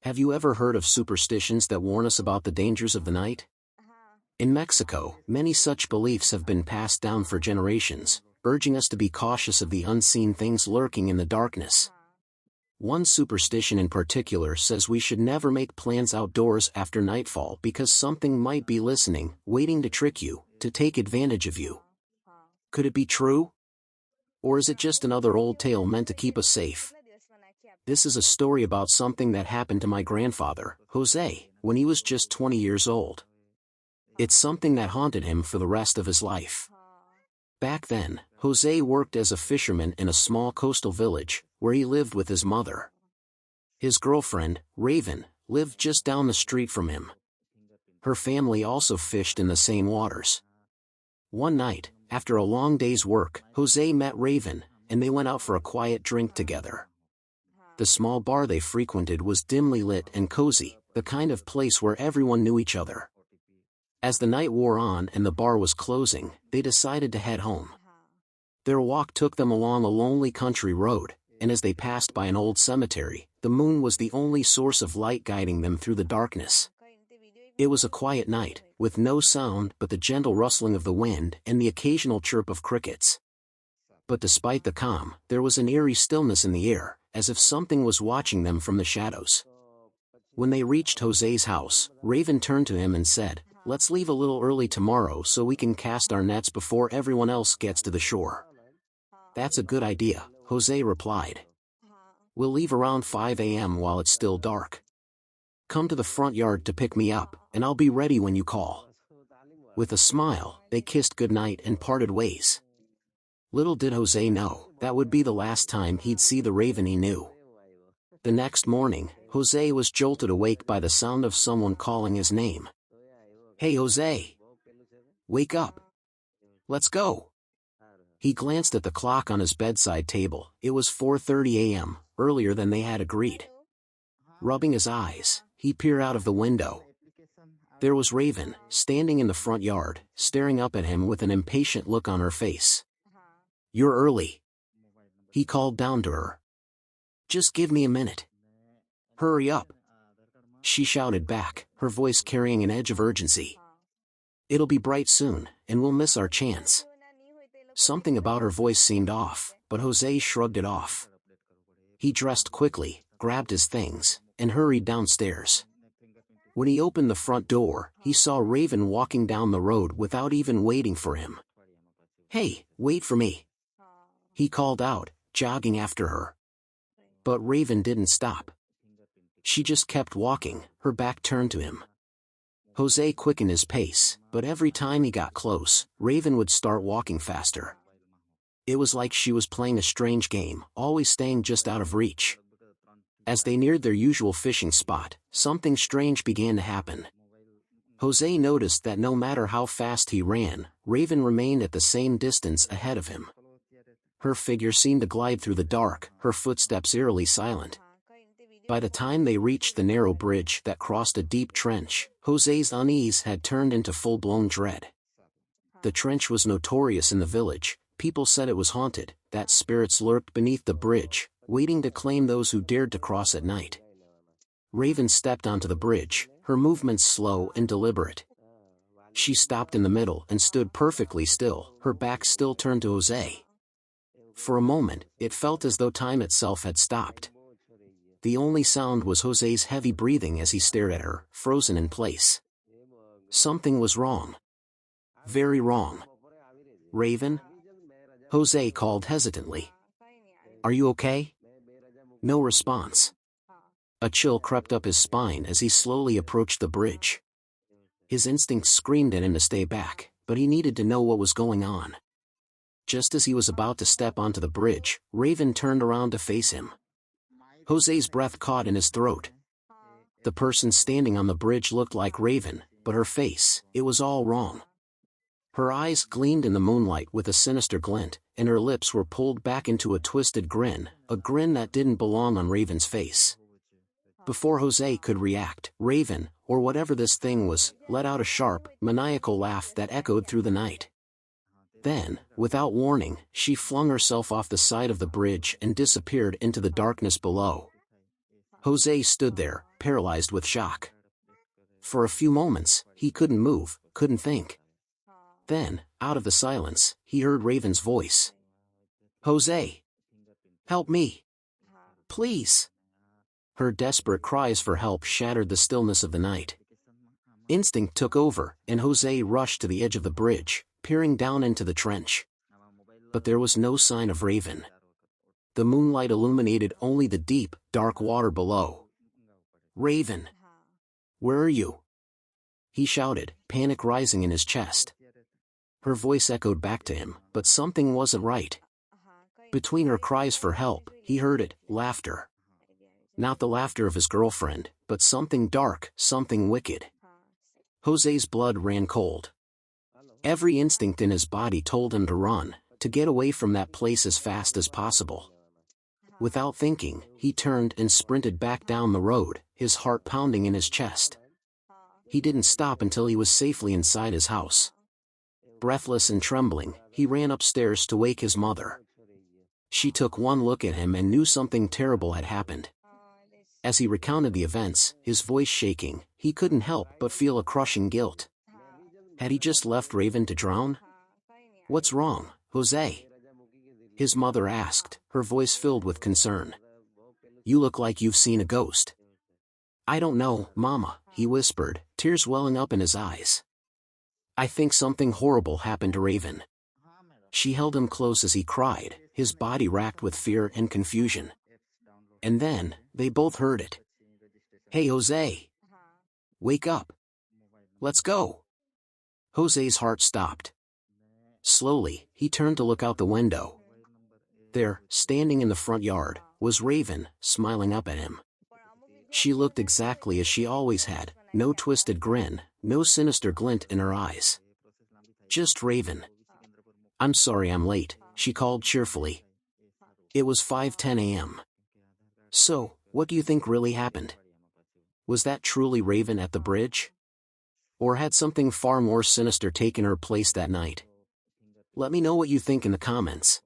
Have you ever heard of superstitions that warn us about the dangers of the night? In Mexico, many such beliefs have been passed down for generations, urging us to be cautious of the unseen things lurking in the darkness. One superstition in particular says we should never make plans outdoors after nightfall because something might be listening, waiting to trick you, to take advantage of you. Could it be true? Or is it just another old tale meant to keep us safe? This is a story about something that happened to my grandfather, Jose, when he was just 20 years old. It's something that haunted him for the rest of his life. Back then, Jose worked as a fisherman in a small coastal village, where he lived with his mother. His girlfriend, Raven, lived just down the street from him. Her family also fished in the same waters. One night, after a long day's work, Jose met Raven, and they went out for a quiet drink together. The small bar they frequented was dimly lit and cozy, the kind of place where everyone knew each other. As the night wore on and the bar was closing, they decided to head home. Their walk took them along a lonely country road, and as they passed by an old cemetery, the moon was the only source of light guiding them through the darkness. It was a quiet night, with no sound but the gentle rustling of the wind and the occasional chirp of crickets. But despite the calm, there was an eerie stillness in the air, as if something was watching them from the shadows. When they reached Jose's house, Raven turned to him and said, "Let's leave a little early tomorrow so we can cast our nets before everyone else gets to the shore." "That's a good idea," Jose replied. "We'll leave around 5 a.m. while it's still dark. Come to the front yard to pick me up, and I'll be ready when you call." With a smile, they kissed goodnight and parted ways. Little did Jose know, that would be the last time he'd see the Raven he knew. The next morning, Jose was jolted awake by the sound of someone calling his name. "Hey Jose! Wake up! Let's go!" He glanced at the clock on his bedside table. It was 4:30 a.m., earlier than they had agreed. Rubbing his eyes, he peered out of the window. There was Raven, standing in the front yard, staring up at him with an impatient look on her face. "You're early," he called down to her. "Just give me a minute." "Hurry up," she shouted back, her voice carrying an edge of urgency. "It'll be bright soon, and we'll miss our chance." Something about her voice seemed off, but Jose shrugged it off. He dressed quickly, grabbed his things, and hurried downstairs. When he opened the front door, he saw Raven walking down the road without even waiting for him. "Hey, wait for me," he called out, jogging after her. But Raven didn't stop. She just kept walking, her back turned to him. Jose quickened his pace, but every time he got close, Raven would start walking faster. It was like she was playing a strange game, always staying just out of reach. As they neared their usual fishing spot, something strange began to happen. Jose noticed that no matter how fast he ran, Raven remained at the same distance ahead of him. Her figure seemed to glide through the dark, her footsteps eerily silent. By the time they reached the narrow bridge that crossed a deep trench, Jose's unease had turned into full-blown dread. The trench was notorious in the village. People said it was haunted, that spirits lurked beneath the bridge, waiting to claim those who dared to cross at night. Raven stepped onto the bridge, her movements slow and deliberate. She stopped in the middle and stood perfectly still, her back still turned to Jose. For a moment, it felt as though time itself had stopped. The only sound was Jose's heavy breathing as he stared at her, frozen in place. Something was wrong. Very wrong. "Raven?" Jose called hesitantly. "Are you okay?" No response. A chill crept up his spine as he slowly approached the bridge. His instincts screamed at him to stay back, but he needed to know what was going on. Just as he was about to step onto the bridge, Raven turned around to face him. Jose's breath caught in his throat. The person standing on the bridge looked like Raven, but her face, it was all wrong. Her eyes gleamed in the moonlight with a sinister glint, and her lips were pulled back into a twisted grin, a grin that didn't belong on Raven's face. Before Jose could react, Raven, or whatever this thing was, let out a sharp, maniacal laugh that echoed through the night. Then, without warning, she flung herself off the side of the bridge and disappeared into the darkness below. Jose stood there, paralyzed with shock. For a few moments, he couldn't move, couldn't think. Then, out of the silence, he heard Raven's voice. "Jose! Help me! Please!" Her desperate cries for help shattered the stillness of the night. Instinct took over, and Jose rushed to the edge of the bridge, peering down into the trench. But there was no sign of Raven. The moonlight illuminated only the deep, dark water below. "Raven! Where are you?" he shouted, panic rising in his chest. Her voice echoed back to him, but something wasn't right. Between her cries for help, he heard it, laughter. Not the laughter of his girlfriend, but something dark, something wicked. Jose's blood ran cold. Every instinct in his body told him to run, to get away from that place as fast as possible. Without thinking, he turned and sprinted back down the road, his heart pounding in his chest. He didn't stop until he was safely inside his house. Breathless and trembling, he ran upstairs to wake his mother. She took one look at him and knew something terrible had happened. As he recounted the events, his voice shaking, he couldn't help but feel a crushing guilt. Had he just left Raven to drown? "What's wrong, Jose?" his mother asked, her voice filled with concern. "You look like you've seen a ghost." "I don't know, Mama," he whispered, tears welling up in his eyes. "I think something horrible happened to Raven." She held him close as he cried, his body racked with fear and confusion. And then, they both heard it. "Hey Jose! Wake up! Let's go!" Jose's heart stopped. Slowly, he turned to look out the window. There, standing in the front yard, was Raven, smiling up at him. She looked exactly as she always had, no twisted grin, no sinister glint in her eyes. Just Raven. "I'm sorry I'm late," she called cheerfully. It was 5:10 a.m. "So, what do you think really happened? Was that truly Raven at the bridge? Or had something far more sinister taken her place that night? Let me know what you think in the comments."